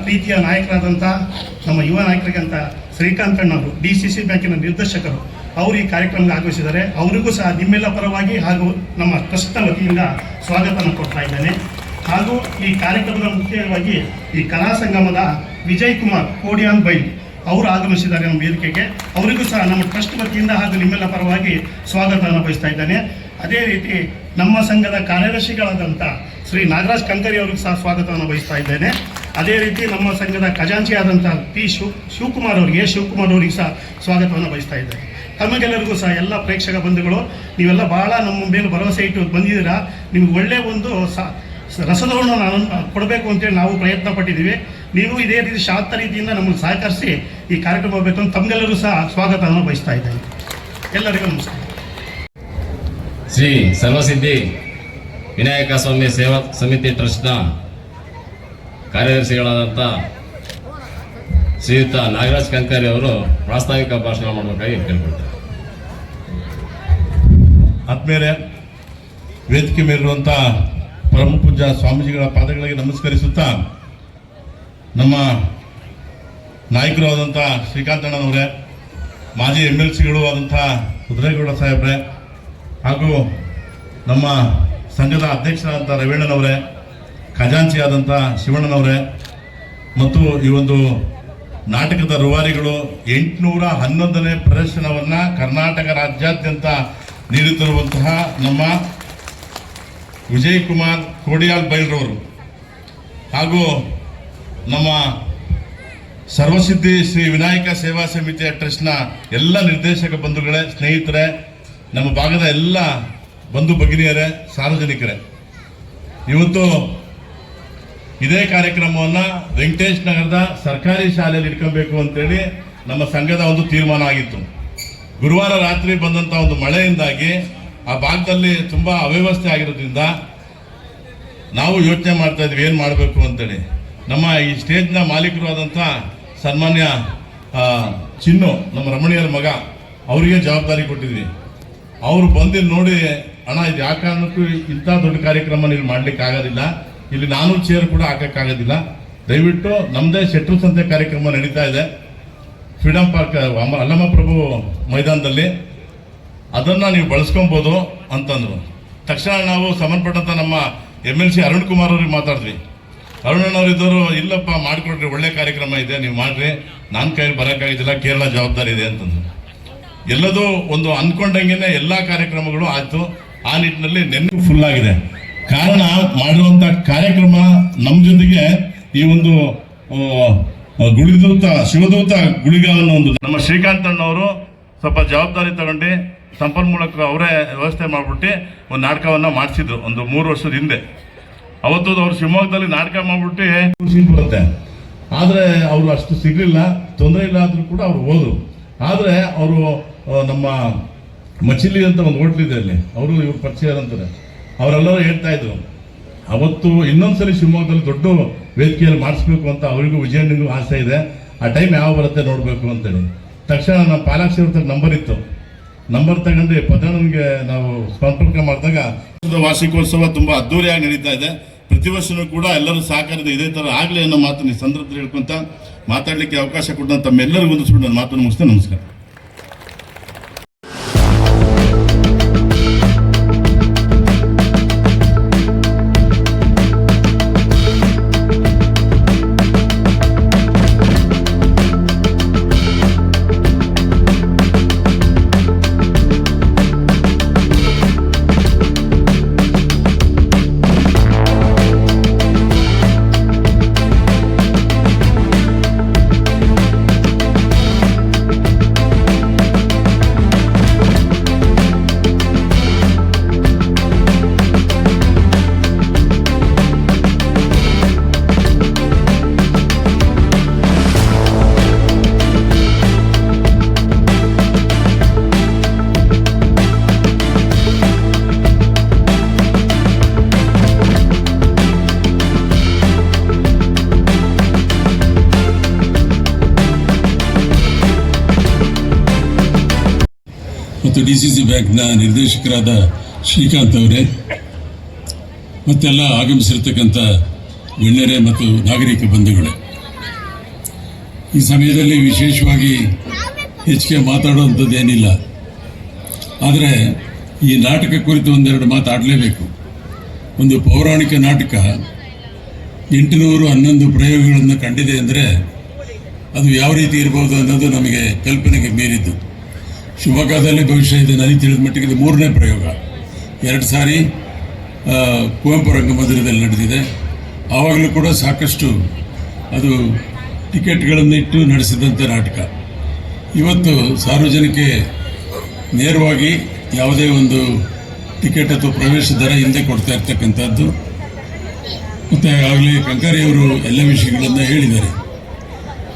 ಪ್ರೀತಿಯ ನಾಯಕರಾದಂಥ ನಮ್ಮ ಯುವ ನಾಯಕರಿಗಂತ ಶ್ರೀಕಾಂತ್ ಅಣ್ಣವರು DCC ಬ್ಯಾಂಕಿನ ನಿರ್ದೇಶಕರು ಅವರು ಈ ಕಾರ್ಯಕ್ರಮಕ್ಕೆ ಆಗಮಿಸಿದ್ದಾರೆ. ಅವರಿಗೂ ಸಹ ನಿಮ್ಮೆಲ್ಲ ಪರವಾಗಿ ಹಾಗೂ ನಮ್ಮ ಟ್ರಸ್ಟ್ನ ವತಿಯಿಂದ ಸ್ವಾಗತವನ್ನು ಕೊಡ್ತಾ ಇದ್ದೇನೆ. ಹಾಗೂ ಈ ಕಾರ್ಯಕ್ರಮದ ಮುಖ್ಯವಾಗಿ ಈ ಕಲಾ ಸಂಗಮದ ವಿಜಯ್ ಕುಮಾರ್ ಕೋಡಿಯಾನ್ ಬೈಲ್ ಅವರು ಆಗಮಿಸಿದ್ದಾರೆ ನಮ್ಮ ವೇದಿಕೆಗೆ. ಅವರಿಗೂ ಸಹ ನಮ್ಮ ಟ್ರಸ್ಟ್ ವತಿಯಿಂದ ಹಾಗೂ ನಿಮ್ಮೆಲ್ಲ ಪರವಾಗಿ ಸ್ವಾಗತವನ್ನು ಬಯಸ್ತಾ ಇದ್ದೇನೆ. ಅದೇ ರೀತಿ ನಮ್ಮ ಸಂಘದ ಕಾರ್ಯದರ್ಶಿಗಳಾದಂಥ ಶ್ರೀ ನಾಗರಾಜ್ ಕಂಕರಿ ಅವರಿಗೂ ಸಹ ಸ್ವಾಗತವನ್ನು ಬಯಸ್ತಾ ಇದ್ದೇನೆ. ಅದೇ ರೀತಿ ನಮ್ಮ ಸಂಘದ ಖಜಾಂಚಿಯಾದಂಥ ಶಿವಕುಮಾರ್ ಅವರಿಗೆ ಸಹ ಸ್ವಾಗತವನ್ನು ಬಯಸ್ತಾ ಇದ್ದೇನೆ. ತಮಗೆಲ್ಲರಿಗೂ ಸಹ ಎಲ್ಲ ಪ್ರೇಕ್ಷಕ ಬಂಧುಗಳು, ನೀವೆಲ್ಲ ಬಹಳ ನಮ್ಮ ಮೇಲೆ ಭರವಸೆ ಇಟ್ಟು ಬಂದಿದ್ದೀರಾ. ನಿಮ್ಗೆ ಒಳ್ಳೆಯ ಒಂದು ರಸದವನ್ನು ನಾನು ಕೊಡಬೇಕು ಅಂತೇಳಿ ನಾವು ಪ್ರಯತ್ನ ಪಟ್ಟಿದ್ದೀವಿ. ನೀವು ಇದೇ ರೀತಿ ಶಾಂತ ರೀತಿಯಿಂದ ನಮ್ಮನ್ನು ಸಹಕರಿಸಿ ಈ ಕಾರ್ಯಕ್ರಮ ಹೋಗಬೇಕು ಅಂತ ತಮಗೆಲ್ಲರೂ ಸಹ ಸ್ವಾಗತವನ್ನು ಬಯಸ್ತಾ ಇದ್ದೇನೆ. ಎಲ್ಲರಿಗೂ ನಮಸ್ಕಾರ. ಶ್ರೀ ಸರ್ವಸಿದ್ಧಿ ವಿನಾಯಕ ಸ್ವಾಮಿ ಸೇವಾ ಸಮಿತಿ ಟ್ರಸ್ಟ್ನ ಕಾರ್ಯದರ್ಶಿಗಳಾದಂಥ ಶ್ರೀಯುತ ನಾಗರಾಜ್ ಕಂಕರಿ ಅವರು ಪ್ರಾಸ್ತಾವಿಕ ಭಾಷಣ ಮಾಡಬೇಕಾಗಿ ಕೇಳ್ಕೊಳ್ತಾರೆ. ಆದ್ಮೇಲೆ ವೇದಿಕೆ ಮೇಲಿರುವಂಥ ಪರಮ ಪೂಜ್ಯ ಸ್ವಾಮೀಜಿಗಳ ಪಾದಗಳಿಗೆ ನಮಸ್ಕರಿಸುತ್ತಾ, ನಮ್ಮ ನಾಯಕರು ಆದಂಥ ಶ್ರೀಕಾಂತಣ್ಣನವರೇ, ಮಾಜಿ MLCಗಳು ಆದಂಥ ರುದ್ರೇಗೌಡ ಸಾಹೇಬ್ರೆ, ಹಾಗೂ ನಮ್ಮ ಸಂಘದ ಅಧ್ಯಕ್ಷರಾದಂಥ ರವೀಣ್ಣನವರೇ, ಖಜಾಂಚಿ ಆದಂಥ ಶಿವಣ್ಣನವರೇ, ಮತ್ತು ಈ ಒಂದು ನಾಟಕದ ರೂವಾರಿಗಳು 811ನೇ ಪ್ರದರ್ಶನವನ್ನು ಕರ್ನಾಟಕ ರಾಜ್ಯಾದ್ಯಂತ ನೀಡುತ್ತಿರುವಂತಹ ನಮ್ಮ ವಿಜಯ್ ಕುಮಾರ್ ಕೋಡಿಯಾಲ್ ಬೈಲ್ರವರು, ಹಾಗೂ ನಮ್ಮ ಸರ್ವಸಿದ್ಧಿ ಶ್ರೀ ವಿನಾಯಕ ಸೇವಾ ಸಮಿತಿಯ ಟ್ರಸ್ಟ್ನ ಎಲ್ಲ ನಿರ್ದೇಶಕ ಬಂಧುಗಳೇ, ಸ್ನೇಹಿತರೆ, ನಮ್ಮ ಭಾಗದ ಎಲ್ಲ ಬಂಧು ಭಗಿನಿಯರೇ, ಸಾರ್ವಜನಿಕರೇ, ಇವತ್ತು ಇದೇ ಕಾರ್ಯಕ್ರಮವನ್ನು ವೆಂಕಟೇಶ್ ನಗರದ ಸರ್ಕಾರಿ ಶಾಲೆಯಲ್ಲಿ ಇಟ್ಕೊಬೇಕು ಅಂತೇಳಿ ನಮ್ಮ ಸಂಘದ ಒಂದು ತೀರ್ಮಾನ ಆಗಿತ್ತು. ಗುರುವಾರ ರಾತ್ರಿ ಬಂದಂಥ ಒಂದು ಮಳೆಯಿಂದಾಗಿ ಆ ಭಾಗದಲ್ಲಿ ತುಂಬ ಅವ್ಯವಸ್ಥೆ ಆಗಿರೋದ್ರಿಂದ ನಾವು ಯೋಚನೆ ಮಾಡ್ತಾ ಇದ್ವಿ ಏನು ಮಾಡಬೇಕು ಅಂತೇಳಿ. ನಮ್ಮ ಈ ಸ್ಟೇಜ್ನ ಮಾಲೀಕರು ಆದಂಥ ಸನ್ಮಾನ್ಯ ಚಿನ್ನು, ನಮ್ಮ ರಮಣಿಯರ ಮಗ, ಅವರಿಗೆ ಜವಾಬ್ದಾರಿ ಕೊಟ್ಟಿದ್ವಿ. ಅವರು ಬಂದು ನೋಡಿ, ಅಣ್ಣ ಇದು ಯಾವ ಕಾರಣಕ್ಕೂ ಇಂಥ ದೊಡ್ಡ ಕಾರ್ಯಕ್ರಮ ನೀವು ಮಾಡ್ಲಿಕ್ಕೆ ಆಗೋದಿಲ್ಲ, ಇಲ್ಲಿ 400 ಚೇರ್ ಕೂಡ ಹಾಕೋಕ್ಕಾಗೋದಿಲ್ಲ, ದಯವಿಟ್ಟು ನಮ್ಮದೇ ಶೆಟ್ರು ಸಂತೆ ಕಾರ್ಯಕ್ರಮ ನಡೀತಾ ಇದೆ ಫ್ರೀಡಮ್ ಪಾರ್ಕ್ ಅಲ್ಲಮಪ್ರಭು ಮೈದಾನದಲ್ಲಿ, ಅದನ್ನು ನೀವು ಬಳಸ್ಕೊಬೋದು ಅಂತಂದರು. ತಕ್ಷಣ ನಾವು ಸಂಬಂಧಪಟ್ಟಂಥ ನಮ್ಮ MLC ಅರುಣ್ ಕುಮಾರ್ ಅವ್ರಿಗೆ ಮಾತಾಡಿದ್ವಿ. ಅರುಣಣ್ಣವರಿದ್ದವರು, ಇಲ್ಲಪ್ಪ ಮಾಡಿಕೊಡ್ರಿ, ಒಳ್ಳೆ ಕಾರ್ಯಕ್ರಮ ಇದೆ, ನೀವು ಮಾಡಿರಿ, ನನ್ನ ಕೈಯಲ್ಲಿ ಬರೋಕ್ಕಾಗಿದ್ದಿಲ್ಲ, ಕೇರಳ ಜವಾಬ್ದಾರಿ ಇದೆ ಅಂತಂದ್ರು. ಎಲ್ಲದೂ ಒಂದು ಅಂದ್ಕೊಂಡಂಗೆ ಎಲ್ಲ ಕಾರ್ಯಕ್ರಮಗಳು ಆಯಿತು. ಆ ನಿಟ್ಟಿನಲ್ಲಿ ನೆನಪು ಫುಲ್ ಆಗಿದೆ. ಕಾರಣ ಮಾಡಿರುವಂಥ ಕಾರ್ಯಕ್ರಮ ನಮ್ಮ ಜೊತೆಗೆ ಈ ಒಂದು ಗುಳಿದೂತ ಶಿವದೂತ ಗುಳಿಗಾವನ್ನು ಒಂದು ನಮ್ಮ ಶ್ರೀಕಾಂತಣ್ಣವರು ಸ್ವಲ್ಪ ಜವಾಬ್ದಾರಿ ತಗೊಂಡು ಸಂಪನ್ಮೂಲಕ ಅವರೇ ವ್ಯವಸ್ಥೆ ಮಾಡಿಬಿಟ್ಟು ಒಂದು ನಾಟಕವನ್ನು ಮಾಡಿಸಿದ್ರು ಒಂದು 3 ವರ್ಷದ ಹಿಂದೆ. ಅವತ್ತು ಅವ್ರು ಶಿವಮೊಗ್ಗದಲ್ಲಿ ನಾಟಕ ಮಾಡಿಬಿಟ್ಟು ಬರುತ್ತೆ, ಆದರೆ ಅವರು ಅಷ್ಟು ಸಿಗಲಿಲ್ಲ, ತೊಂದರೆ ಇಲ್ಲ ಆದರೂ ಕೂಡ ಅವ್ರು ಹೋದ್ರು. ಆದರೆ ಅವರು ನಮ್ಮ ಮಚಿಲಿ ಅಂತ ಒಂದು ಹೋಟ್ಲಿದೆ ಅಲ್ಲಿ, ಅವರು ಇವ್ರು ಪರಿಚಯ ಅಂತಾರೆ, ಅವರೆಲ್ಲರೂ ಹೇಳ್ತಾ ಇದ್ರು ಅವತ್ತು ಇನ್ನೊಂದ್ಸಲಿ ಶಿವಮೊಗ್ಗದಲ್ಲಿ ದೊಡ್ಡ ವೇದಿಕೆಯಲ್ಲಿ ಮಾಡಿಸ್ಬೇಕು ಅಂತ ಅವರಿಗೂ ವಿಜಯನಿಗೂ ಆಸೆ ಇದೆ. ಆ ಟೈಮ್ ಯಾವ ಬರುತ್ತೆ ನೋಡಬೇಕು ಅಂತೇಳಿ. ತಕ್ಷಣ ನಮ್ಮ ಪಾಲಾಕ್ಷಿ ಅವ್ರ ನಂಬರ್ ಇತ್ತು, ನಂಬರ್ ತಗೊಂಡು ಪದಣ್ಣನಿಗೆ ನಾವು ಸಂಪರ್ಕ ಮಾಡಿದಾಗ ವಾರ್ಷಿಕೋತ್ಸವ ತುಂಬ ಅದ್ದೂರಿಯಾಗಿ ನಡೀತಾ ಇದೆ. ಪ್ರತಿ ವರ್ಷವೂ ಕೂಡ ಎಲ್ಲರೂ ಸಹಕಾರದ ಇದೇ ಥರ ಆಗಲಿ ಅನ್ನೋ ಮಾತನ್ನು ಈ ಸಂದರ್ಭದಲ್ಲಿ ಹೇಳ್ಕೊಂತ ಮಾತಾಡಲಿಕ್ಕೆ ಅವಕಾಶ ಕೊಟ್ಟಂತ ತಮ್ಮೆಲ್ಲರಿಗೂ ಹೊಂದಿಸ್ಬಿಟ್ಟು ನನ್ನ ಮಾತನ್ನು ಮುಗಿಸ್ತೇನೆ. ನಮಸ್ಕಾರ. ಮತ್ತು DCC ಬ್ಯಾಂಕ್ನ ನಿರ್ದೇಶಕರಾದ ಶ್ರೀಕಾಂತ್ ಅವರೇ, ಮತ್ತೆಲ್ಲ ಆಗಮಿಸಿರ್ತಕ್ಕಂಥ ಗಣ್ಯರೇ ಮತ್ತು ನಾಗರಿಕ ಬಂಧುಗಳೇ, ಈ ಸಮಯದಲ್ಲಿ ವಿಶೇಷವಾಗಿ ಹೆಚ್ಚಿಗೆ ಮಾತಾಡುವಂಥದ್ದೇನಿಲ್ಲ. ಆದರೆ ಈ ನಾಟಕ ಕುರಿತು ಒಂದೆರಡು ಮಾತಾಡಲೇಬೇಕು. ಒಂದು ಪೌರಾಣಿಕ ನಾಟಕ 811 ಪ್ರಯೋಗಗಳನ್ನು ಕಂಡಿದೆ ಅಂದರೆ ಅದು ಯಾವ ರೀತಿ ಇರ್ಬೋದು ಅನ್ನೋದು ನಮಗೆ ಕಲ್ಪನೆಗೆ ಮೀರಿದ್ದು. ಶಿವಮೊಗ್ಗದಲ್ಲಿ ಬಹುಶಃ ಇದು ನನಗೆ ತಿಳಿದ ಮಟ್ಟಿಗೆ ಇದು 3ನೇ ಪ್ರಯೋಗ. 2 ಸಾರಿ ಕುವೆಂಪು ರಂಗಮಂದಿರದಲ್ಲಿ ನಡೆದಿದೆ. ಆವಾಗಲೂ ಕೂಡ ಸಾಕಷ್ಟು ಅದು ಟಿಕೆಟ್ಗಳನ್ನು ಇಟ್ಟು ನಡೆಸಿದಂಥ ನಾಟಕ. ಇವತ್ತು ಸಾರ್ವಜನಿಕ ನೇರವಾಗಿ ಯಾವುದೇ ಒಂದು ಟಿಕೆಟ್ ಅಥವಾ ಪ್ರವೇಶ ದರ ಹಿಂದೆ ಕೊಡ್ತಾ ಇರ್ತಕ್ಕಂಥದ್ದು. ಮತ್ತು ಆಗಲೇ ಕಂಕಾರಿಯವರು ಎಲ್ಲ ವಿಷಯಗಳನ್ನು ಹೇಳಿದ್ದಾರೆ.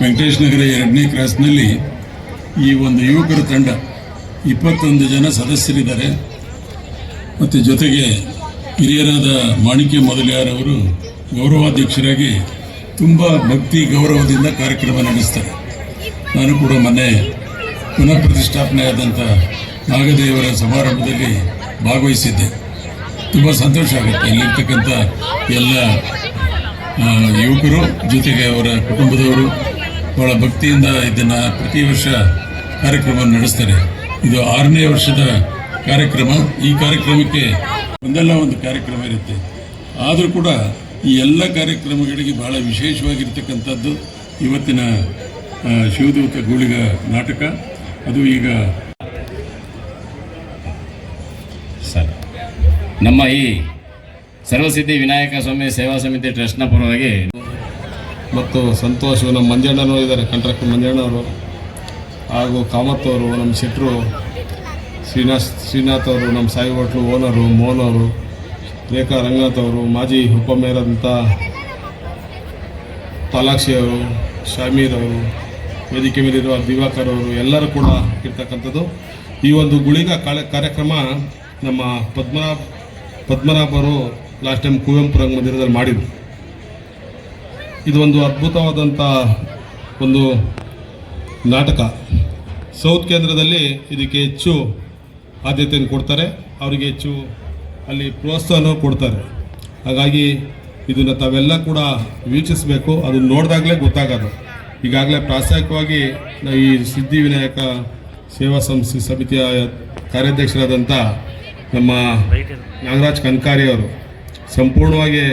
ವೆಂಕಟೇಶ್ ನಗರ 2ನೇ ಕ್ರಾಸ್ನಲ್ಲಿ ಈ ಒಂದು ಯುವಕರ ತಂಡ 21 ಜನ ಸದಸ್ಯರಿದ್ದಾರೆ. ಮತ್ತು ಜೊತೆಗೆ ಹಿರಿಯರಾದ ಮಾಣಿಕ್ಯ ಮೊದಲಿಯಾರವರು ಗೌರವಾಧ್ಯಕ್ಷರಾಗಿ ತುಂಬ ಭಕ್ತಿ ಗೌರವದಿಂದ ಕಾರ್ಯಕ್ರಮ ನಡೆಸ್ತಾರೆ. ನಾನು ಕೂಡ ಮೊನ್ನೆ ಪುನಃ ಪ್ರತಿಷ್ಠಾಪನೆ ಆದಂಥ ನಾಗದೇವರ ಸಮಾರಂಭದಲ್ಲಿ ಭಾಗವಹಿಸಿದ್ದೆ. ತುಂಬ ಸಂತೋಷ ಆಗುತ್ತೆ. ಇಲ್ಲಿರ್ತಕ್ಕಂಥ ಎಲ್ಲ ಯುವಕರು ಜೊತೆಗೆ ಅವರ ಕುಟುಂಬದವರು ಬಹಳ ಭಕ್ತಿಯಿಂದ ಇದನ್ನು ಪ್ರತಿ ವರ್ಷ ಕಾರ್ಯಕ್ರಮ ನಡೆಸ್ತಾರೆ. ಇದು 6ನೇ ವರ್ಷದ ಕಾರ್ಯಕ್ರಮ. ಈ ಕಾರ್ಯಕ್ರಮಕ್ಕೆ ಒಂದಲ್ಲ ಒಂದು ಕಾರ್ಯಕ್ರಮ ಇರುತ್ತೆ. ಆದರೂ ಕೂಡ ಈ ಎಲ್ಲ ಕಾರ್ಯಕ್ರಮಗಳಿಗೆ ಬಹಳ ವಿಶೇಷವಾಗಿರ್ತಕ್ಕಂಥದ್ದು ಇವತ್ತಿನ ಶಿವದೂತ ಗೂಳಿಗ ನಾಟಕ. ಅದು ಈಗ ಸರ್, ನಮ್ಮ ಈ ಸರ್ವಸಿದ್ಧಿ ವಿನಾಯಕ ಸ್ವಾಮಿ ಸೇವಾ ಸಮಿತಿ ಟ್ರಸ್ಟ್ನ ಪರವಾಗಿ ಮತ್ತು ಸಂತೋಷ್, ನಮ್ಮ ಮಂಜಣ್ಣನವರು ಇದ್ದಾರೆ, ಕಾಂಟ್ರಾಕ್ಟರ್ ಮಂಜಣ್ಣವರು, ಹಾಗೂ ಕಾಮತ್ ಅವರು, ನಮ್ಮ ಶೆಟ್ಟರು ಶ್ರೀನಾಥ್ ಅವರು, ನಮ್ಮ ಸಾಯಿ ಹೋಟ್ಲು ಓನರು ಮೋಹನ್ ಅವರು, ರೇಖಾ ರಂಗನಾಥ್ ಅವರು, ಮಾಜಿ ಉಪಮೇಯರಾದಂಥ ಪಾಲಾಕ್ಷಿ ಅವರು, ಶಾಮೀರ್ ಅವರು, ವೇದಿಕೆ ಮೇಲಿರುವ ದಿವಾಕರ್ ಅವರು ಎಲ್ಲರೂ ಕೂಡ ಇರ್ತಕ್ಕಂಥದ್ದು. ಈ ಒಂದು ಗುಳಿಗ ಕಾರ್ಯಕ್ರಮ ನಮ್ಮ ಪದ್ಮನಾಭರು ಲಾಸ್ಟ್ ಟೈಮ್ ಕುವೆಂಪು ರಂಗಮಂದಿರದಲ್ಲಿ ಮಾಡಿದರು. ಇದು ಒಂದು ಅದ್ಭುತವಾದಂಥ ಒಂದು ನಾಟಕ. ಸೌತ್ ಕೇಂದ್ರದಲ್ಲಿ ಇದಕ್ಕೆ ಹೆಚ್ಚು ಆದ್ಯತೆಯನ್ನು ಕೊಡ್ತಾರೆ, ಅವರಿಗೆ ಹೆಚ್ಚು ಅಲ್ಲಿ ಪ್ರೋತ್ಸಾಹನೂ ಕೊಡ್ತಾರೆ. ಹಾಗಾಗಿ ಇದನ್ನು ತಾವೆಲ್ಲ ಕೂಡ ವೀಕ್ಷಿಸಬೇಕು. ಅದನ್ನು ನೋಡಿದಾಗಲೇ ಗೊತ್ತಾಗೋದು. ಈಗಾಗಲೇ ಪ್ರಾಸ್ತಾವಿಕವಾಗಿ ಈ ಸಿದ್ಧಿವಿನಾಯಕ ಸೇವಾ ಸಮಿತಿಯ ಕಾರ್ಯಾಧ್ಯಕ್ಷರಾದಂಥ ನಮ್ಮ ನಾಗರಾಜ್ ಕನ್ಕಾರಿ ಅವರು ಸಂಪೂರ್ಣವಾಗಿ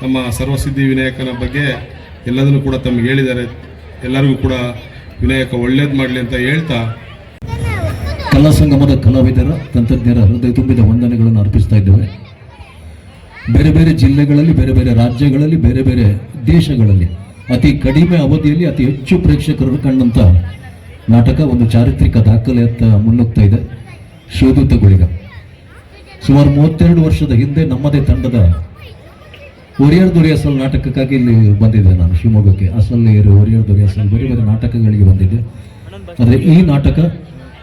ನಮ್ಮ ಸರ್ವಸಿದ್ಧಿ ವಿನಾಯಕನ ಬಗ್ಗೆ ಎಲ್ಲದನ್ನು ಕೂಡ ತಮಗೆ ಹೇಳಿದ್ದಾರೆ. ಎಲ್ಲರಿಗೂ ಕೂಡ ವಿನಾಯಕ ಒಳ್ಳೇದು ಮಾಡಲಿ ಅಂತ ಹೇಳ್ತಾ, ಕಲಾ ಸಂಗಮದ ಕಲಾವಿದರ ತಂತ್ರಜ್ಞರ ಹೃದಯ ತುಂಬಿದ ವಂದನೆಗಳನ್ನು ಅರ್ಪಿಸ್ತಾ ಇದ್ದೇವೆ. ಬೇರೆ ಬೇರೆ ಜಿಲ್ಲೆಗಳಲ್ಲಿ, ಬೇರೆ ಬೇರೆ ರಾಜ್ಯಗಳಲ್ಲಿ, ಬೇರೆ ಬೇರೆ ದೇಶಗಳಲ್ಲಿ ಅತಿ ಕಡಿಮೆ ಅವಧಿಯಲ್ಲಿ ಅತಿ ಹೆಚ್ಚು ಪ್ರೇಕ್ಷಕರು ಕಂಡಂಥ ನಾಟಕ, ಒಂದು ಚಾರಿತ್ರಿಕ ದಾಖಲೆಯತ್ತ ಮುನ್ನುಗ್ತಾ ಇದೆ ಶಿವದೂತ ಗುಳಿಗ. ಸುಮಾರು 32 ವರ್ಷದ ಹಿಂದೆ ನಮ್ಮದೇ ತಂಡದ ಒರಿಯರ್ ದೊರೆ ಅಸಲ್ ನಾಟಕಕ್ಕಾಗಿ ಇಲ್ಲಿ ಬಂದಿದ್ದೆ ನಾನು ಶಿವಮೊಗ್ಗಕ್ಕೆ. ಅಸಲ್ ಒರಿಯರ್ ದೊರೆ ಅಸಲ್ ಬೇರೆ ಬೇರೆ ನಾಟಕಗಳಿಗೆ ಬಂದಿದ್ದೆ. ಆದರೆ ಈ ನಾಟಕ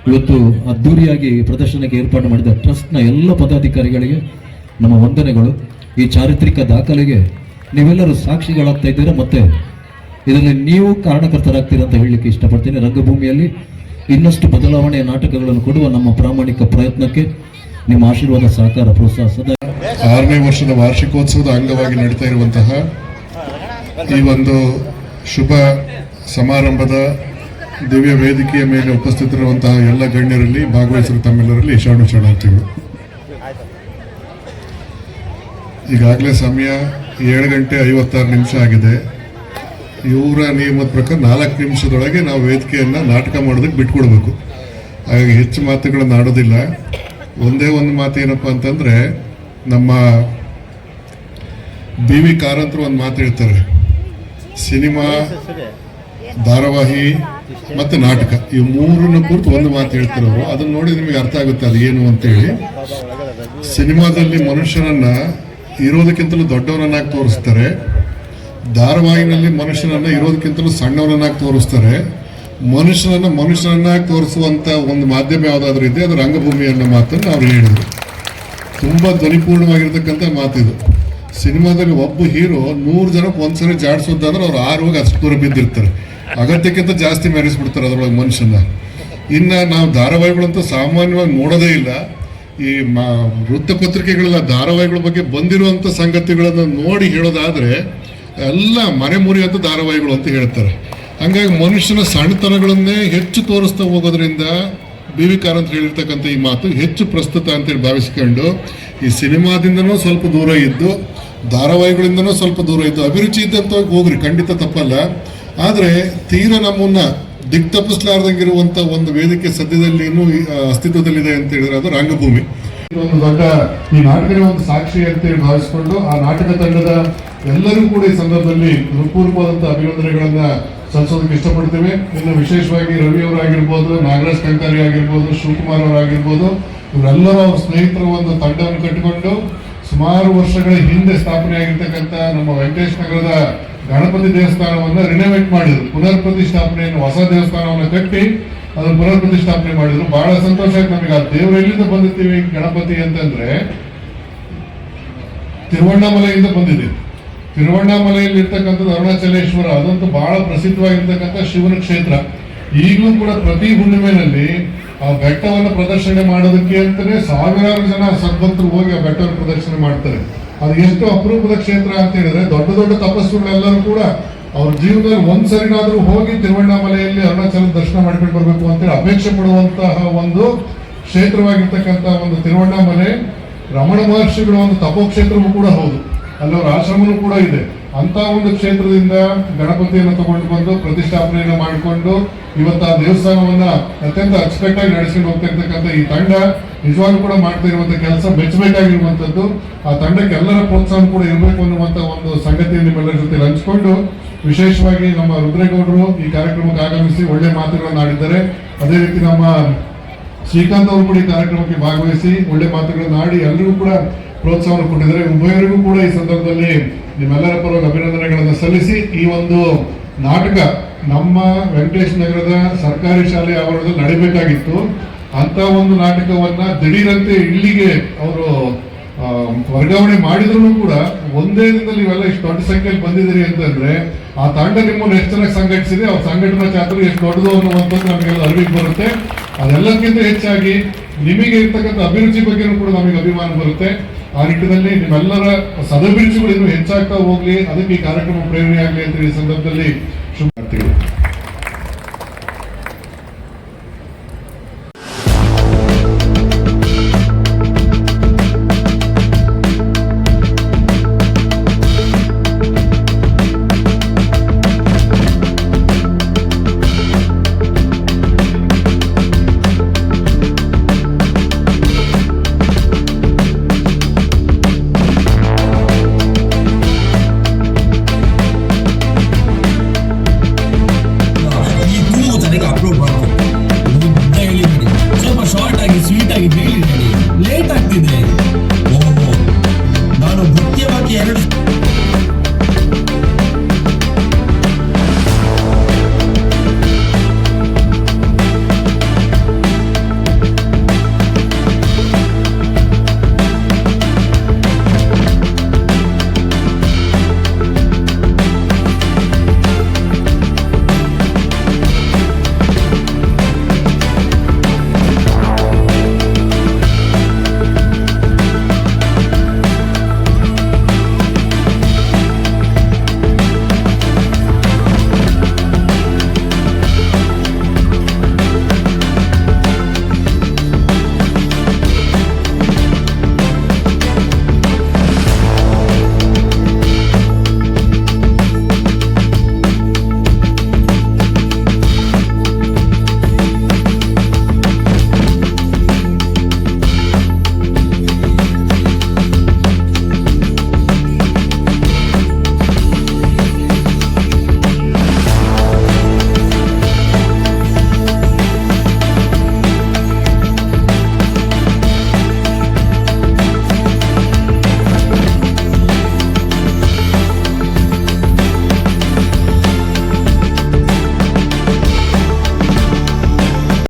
ಇವತ್ತು ಅದ್ದೂರಿಯಾಗಿ ಪ್ರದರ್ಶನಕ್ಕೆ ಏರ್ಪಾಡು ಮಾಡಿದ ಟ್ರಸ್ಟ್ನ ಎಲ್ಲ ಪದಾಧಿಕಾರಿಗಳಿಗೆ ನಮ್ಮ ವಂದನೆಗಳು. ಈ ಚಾರಿತ್ರಿಕ ದಾಖಲೆಗೆ ನೀವೆಲ್ಲರೂ ಸಾಕ್ಷಿಗಳಾಗ್ತಾ ಇದ್ದೀರಾ, ಮತ್ತೆ ಇದರಲ್ಲಿ ನೀವು ಕಾರಣಕರ್ತರಾಗ್ತೀರಾ ಅಂತ ಹೇಳಲಿಕ್ಕೆ ಇಷ್ಟಪಡ್ತೀನಿ. ರಂಗಭೂಮಿಯಲ್ಲಿ ಇನ್ನಷ್ಟು ಬದಲಾವಣೆಯ ನಾಟಕಗಳನ್ನು ಕೊಡುವ ನಮ್ಮ ಪ್ರಾಮಾಣಿಕ ಪ್ರಯತ್ನಕ್ಕೆ ನಿಮ್ಮ ಆಶೀರ್ವಾದ, ಸಹಕಾರ, ಪ್ರೋತ್ಸಾಹ ಸದಾ. 6ನೇ ವರ್ಷದ ವಾರ್ಷಿಕೋತ್ಸವದ ಅಂಗವಾಗಿ ನಡೀತಾ ಇರುವಂತಹ ಈ ಒಂದು ಶುಭ ಸಮಾರಂಭದ ದಿವ್ಯ ವೇದಿಕೆಯ ಮೇಲೆ ಉಪಸ್ಥಿತರಿರುವಂತಹ ಎಲ್ಲ ಗಣ್ಯರಲ್ಲಿ, ಭಾಗವಹಿಸಿರುವ ತಮ್ಮೆಲ್ಲರಲ್ಲಿ ಶರಣಾರ್ಥಿಗಳು. ಈಗಾಗಲೇ ಸಮಯ 7:56 ಆಗಿದೆ. ಇವರ ನಿಯಮದ ಪ್ರಕಾರ 4 ನಿಮಿಷದೊಳಗೆ ನಾವು ವೇದಿಕೆಯನ್ನು ನಾಟಕ ಮಾಡೋದಕ್ಕೆ ಬಿಟ್ಕೊಡ್ಬೇಕು. ಹಾಗಾಗಿ ಹೆಚ್ಚು ಮಾತುಗಳನ್ನು ಆಡೋದಿಲ್ಲ. ಒಂದೇ ಒಂದು ಮಾತು ಏನಪ್ಪ ಅಂತಂದರೆ, ನಮ್ಮ BV ಕಾರಂತರು ಒಂದು ಮಾತು ಹೇಳ್ತಾರೆ, ಸಿನಿಮಾ, ಧಾರಾವಾಹಿ ಮತ್ತು ನಾಟಕ ಈ ಮೂರನ್ನು ಕುರಿತು ಒಂದು ಮಾತು ಹೇಳ್ತಾರೆ ಅವರು. ಅದನ್ನು ನೋಡಿ ನಿಮಗೆ ಅರ್ಥ ಆಗುತ್ತೆ ಅದು ಏನು ಅಂತೇಳಿ. ಸಿನಿಮಾದಲ್ಲಿ ಮನುಷ್ಯನನ್ನ ಇರೋದಕ್ಕಿಂತಲೂ ದೊಡ್ಡವರನ್ನಾಗಿ ತೋರಿಸ್ತಾರೆ, ಧಾರಾವಾಹಿನಲ್ಲಿ ಮನುಷ್ಯನನ್ನ ಇರೋದಕ್ಕಿಂತಲೂ ಸಣ್ಣವರನ್ನಾಗಿ ತೋರಿಸ್ತಾರೆ. ಮನುಷ್ಯನನ್ನಾಗಿ ತೋರಿಸುವಂತ ಒಂದು ಮಾಧ್ಯಮ ಯಾವುದಾದ್ರೂ ಇದೆ, ಅದು ರಂಗಭೂಮಿ ಅನ್ನೋ ಮಾತನ್ನು ಅವ್ರು ಹೇಳಿದರು. ತುಂಬಾ ಧ್ವನಿಪೂರ್ಣವಾಗಿರ್ತಕ್ಕಂಥ ಮಾತಿದು. ಸಿನಿಮಾದಲ್ಲಿ ಒಬ್ಬ ಹೀರೋ 100 ಜನಕ್ಕೆ ಒಂದ್ಸರಿ ಜಾಡಿಸೋದಾದ್ರೆ ಅವ್ರು 6 ಹೋಗಿ ಅಷ್ಟು ದೂರ ಬಿದ್ದಿರ್ತಾರೆ. ಅಗತ್ಯಕ್ಕಿಂತ ಜಾಸ್ತಿ ಮೆರೆಸ್ಬಿಡ್ತಾರೆ ಅದರೊಳಗೆ ಮನುಷ್ಯನ. ಇನ್ನು ನಾವು ಧಾರಾವಾಹಿಗಳಂತೂ ಸಾಮಾನ್ಯವಾಗಿ ನೋಡೋದೇ ಇಲ್ಲ. ಈ ವೃತ್ತಪತ್ರಿಕೆಗಳೆಲ್ಲ ಧಾರಾವಾಹಿಗಳ ಬಗ್ಗೆ ಬಂದಿರುವಂಥ ಸಂಗತಿಗಳನ್ನು ನೋಡಿ ಹೇಳೋದಾದರೆ ಎಲ್ಲ ಮನೆ ಮುರಿಯುವಂಥ ಧಾರಾವಾಹಿಗಳು ಅಂತ ಹೇಳ್ತಾರೆ. ಹಂಗಾಗಿ ಮನುಷ್ಯನ ಸಣ್ಣತನಗಳನ್ನೇ ಹೆಚ್ಚು ತೋರಿಸ್ತಾ ಹೋಗೋದ್ರಿಂದ ಬಿ ವಿ ಕಾರಂತ್ ಹೇಳಿರ್ತಕ್ಕಂಥ ಈ ಮಾತು ಹೆಚ್ಚು ಪ್ರಸ್ತುತ ಅಂತೇಳಿ ಭಾವಿಸ್ಕೊಂಡು ಈ ಸಿನಿಮಾದಿಂದನೂ ಸ್ವಲ್ಪ ದೂರ ಇದ್ದು ಧಾರಾವಾಹಿಗಳಿಂದನೂ ಸ್ವಲ್ಪ ದೂರ ಇದ್ದು ಅಭಿರುಚಿ ಇದ್ದಂತ ಹೋಗ್ರಿ, ಖಂಡಿತ ತಪ್ಪಲ್ಲ. ಆದರೆ ತೀರ ನಮ್ಮನ್ನ ದಿಕ್ತಪ್ಪಿಸ್ಲಾರ್ದಂಗಿರುವಂಥ ಒಂದು ವೇದಿಕೆ ಸದ್ಯದಲ್ಲಿ ಇನ್ನೂ ಅಸ್ತಿತ್ವದಲ್ಲಿದೆ ಅಂತ ಹೇಳಿದ್ರೆ ಅದು ರಂಗಭೂಮಿ. ಒಂದು ದೊಡ್ಡ ಈ ನಾಟಕದ ಒಂದು ಸಾಕ್ಷಿ ಅಂತೇಳಿ ಭಾವಿಸಿಕೊಂಡು ಆ ನಾಟಕ ತಂಡದ ಎಲ್ಲರೂ ಕೂಡ ಈ ಸಂದರ್ಭದಲ್ಲಿ ಹೃತ್ಪೂರ್ವಕವಾದಂಥ ಅಭಿನಂದನೆಗಳನ್ನ ಸಲ್ಲಿಸೋದಕ್ಕೆ ಇಷ್ಟಪಡ್ತೇವೆ. ಇನ್ನು ವಿಶೇಷವಾಗಿ ರವಿ ಅವರಾಗಿರ್ಬೋದು, ನಾಗರಾಜ್ ಕಂಕಾರಿ ಆಗಿರ್ಬೋದು, ಶಿವಕುಮಾರ್ ಅವರಾಗಿರ್ಬೋದು, ಇವರೆಲ್ಲರೂ ಅವ್ರ ಸ್ನೇಹಿತರ ಒಂದು ತಂಡವನ್ನು ಕಟ್ಟಿಕೊಂಡು ಸುಮಾರು ವರ್ಷಗಳ ಹಿಂದೆ ಸ್ಥಾಪನೆ ಆಗಿರ್ತಕ್ಕಂಥ ನಮ್ಮ ವೆಂಕಟೇಶ್ ನಗರದ ಗಣಪತಿ ದೇವಸ್ಥಾನವನ್ನು ರಿನೋವೇಟ್ ಮಾಡಿದ್ರು, ಪುನರ್ ಪ್ರತಿಷ್ಠಾಪನೆಯನ್ನು, ಹೊಸ ದೇವಸ್ಥಾನವನ್ನು ಕಟ್ಟಿ ಅದನ್ನು ಪುನರ್ ಪ್ರತಿಷ್ಠಾಪನೆ ಮಾಡಿದ್ರು. ಬಹಳ ಸಂತೋಷ ಆಯ್ತು ನಮಗೆ. ಆ ದೇವರು ಎಲ್ಲಿಂದ ಬಂದಿರ್ತೀವಿ ಗಣಪತಿ ಅಂತಂದ್ರೆ ತಿರುವಣ್ಣಾಮಲೆಯಿಂದ ಬಂದಿದೆ. ತಿರುವಣ್ಣಾಮಲೆಯಲ್ಲಿ ಇರ್ತಕ್ಕಂಥದ್ದು ಅರುಣಾಚಲೇಶ್ವರ, ಅದಂತೂ ಬಹಳ ಪ್ರಸಿದ್ಧವಾಗಿರ್ತಕ್ಕಂಥ ಶಿವನ ಕ್ಷೇತ್ರ. ಈಗಲೂ ಕೂಡ ಪ್ರತಿ ಹುಣ್ಣಿಮೆಯಲ್ಲಿ ಆ ಬೆಟ್ಟವನ್ನು ಪ್ರದರ್ಶನ ಮಾಡೋದಕ್ಕೆ ಅಂತಾನೆ ಸಾವಿರಾರು ಜನ ಸದ್ಭಕ್ತರು ಹೋಗಿ ಆ ಬೆಟ್ಟವನ್ನು ಪ್ರದರ್ಶನ ಮಾಡ್ತಾರೆ. ಅದು ಎಷ್ಟು ಅಪರೂಪದ ಕ್ಷೇತ್ರ ಅಂತ ಹೇಳಿದ್ರೆ ದೊಡ್ಡ ದೊಡ್ಡ ತಪಸ್ಸುಗಳೆಲ್ಲರೂ ಕೂಡ ಅವ್ರ ಜೀವನದಲ್ಲಿ ಒಂದ್ಸರಿನಾದ್ರೂ ಹೋಗಿ ತಿರುವಣ್ಣಾಮಲೆಯಲ್ಲಿ ಅರುಣಾಚಲ ದರ್ಶನ ಮಾಡ್ಕೊಂಡು ಬರ್ಬೇಕು ಅಂತೇಳಿ ಅಪೇಕ್ಷೆ ಪಡುವಂತಹ ಒಂದು ಕ್ಷೇತ್ರವಾಗಿರ್ತಕ್ಕಂಥ ಒಂದು ತಿರುವಣ್ಣಾಮಲೆ ರಮಣ ಮಹರ್ಷಿಗಳ ಒಂದು ತಪೋಕ್ಷೇತ್ರವೂ ಕೂಡ ಹೌದು. ಅಲ್ಲವರ ಆಶ್ರಮನೂ ಕೂಡ ಇದೆ. ಅಂತ ಒಂದು ಕ್ಷೇತ್ರದಿಂದ ಗಣಪತಿಯನ್ನು ತಗೊಂಡು ಬಂದು ಪ್ರತಿಷ್ಠಾಪನೆಯನ್ನು ಮಾಡಿಕೊಂಡು ಇವತ್ತು ಆ ದೇವಸ್ಥಾನವನ್ನ ಅತ್ಯಂತ ಅಚ್ಚುಕಟ್ಟಾಗಿ ಆಗಿ ನಡೆಸಿಕೊಂಡು ಹೋಗ್ತಾ ಇರ್ತಕ್ಕಂಥ ಈ ತಂಡ ನಿಜವಾಗ್ಲೂ ಕೂಡ ಮಾಡ್ತಾ ಇರುವಂತ ಕೆಲಸ ಮೆಚ್ಚಬೇಕಾಗಿರುವಂತದ್ದು. ಆ ತಂಡಕ್ಕೆ ಎಲ್ಲರ ಪ್ರೋತ್ಸಾಹ ಕೂಡ ಇರಬೇಕು ಅನ್ನುವಂತ ಒಂದು ಸಂಗತಿಯನ್ನು ನಿಮ್ಮೆಲ್ಲರ ಜೊತೆ ಹಂಚಿಕೊಂಡು, ವಿಶೇಷವಾಗಿ ನಮ್ಮ ರುದ್ರೇಗೌಡರು ಈ ಕಾರ್ಯಕ್ರಮಕ್ಕೆ ಆಗಮಿಸಿ ಒಳ್ಳೆ ಮಾತುಗಳನ್ನು ಆಡಿದ್ದಾರೆ. ಅದೇ ರೀತಿ ನಮ್ಮ ಶ್ರೀಕಾಂತ್ ಅವರು ಕೂಡ ಈ ಕಾರ್ಯಕ್ರಮಕ್ಕೆ ಭಾಗವಹಿಸಿ ಒಳ್ಳೆ ಮಾತುಗಳನ್ನು ಆಡಿ ಎಲ್ಲರಿಗೂ ಕೂಡ ಪ್ರೋತ್ಸಾಹವನ್ನು ಕೊಟ್ಟಿದ್ದಾರೆ. ಉಭಯರಿಗೂ ಕೂಡ ಈ ಸಂದರ್ಭದಲ್ಲಿ ನಿಮ್ಮೆಲ್ಲರ ಪರವಾಗಿ ಅಭಿನಂದನೆಗಳನ್ನು ಸಲ್ಲಿಸಿ, ಈ ಒಂದು ನಾಟಕ ನಮ್ಮ ವೆಂಕಟೇಶ್ ನಗರದ ಸರ್ಕಾರಿ ಶಾಲೆ ಆವರಣದಲ್ಲಿ ನಡೀಬೇಕಾಗಿತ್ತು. ಅಂತ ಒಂದು ನಾಟಕವನ್ನ ದಿಢೀರಂತೆ ಇಲ್ಲಿಗೆ ಅವರು ವರ್ಗಾವಣೆ ಮಾಡಿದ್ರು ಕೂಡ ಒಂದೇ ದಿನದಲ್ಲಿ ಇವೆಲ್ಲ ಇಷ್ಟು ದೊಡ್ಡ ಸಂಖ್ಯೆಯಲ್ಲಿ ಬಂದಿದ್ದೀರಿ ಅಂತಂದ್ರೆ ಆ ತಂಡ ನಿಮ್ಮನ್ನು ಎಷ್ಟು ಚೆನ್ನಾಗಿ ಸಂಘಟಿಸಿದೆ, ಅವ್ರ ಸಂಘಟನಾ ಚಾತುರ್ಯ ಎಷ್ಟು ದೊಡ್ಡದು ಅನ್ನುವಂಥದ್ದು ನಮಗೆಲ್ಲ ಅರಿವಿಗೆ ಬರುತ್ತೆ. ಅದೆಲ್ಲಕ್ಕಿಂತ ಹೆಚ್ಚಾಗಿ ನಿಮಗೆ ಇರ್ತಕ್ಕಂಥ ಅಭಿರುಚಿ ಬಗ್ಗೆನೂ ಕೂಡ ನಮಗೆ ಅಭಿಮಾನ ಬರುತ್ತೆ. ಆ ನಿಟ್ಟಿನಲ್ಲಿ ನಿಮ್ಮೆಲ್ಲರ ಸದಭಿರುಚಿಗಳು ಇನ್ನೂ ಹೆಚ್ಚಾಗ್ತಾ ಹೋಗ್ಲಿ, ಅದಕ್ಕೆ ಈ ಕಾರ್ಯಕ್ರಮ ಪ್ರೇರಣೆ ಆಗಲಿ ಅಂತ ಈ ಸಂದರ್ಭದಲ್ಲಿ ಶುಭ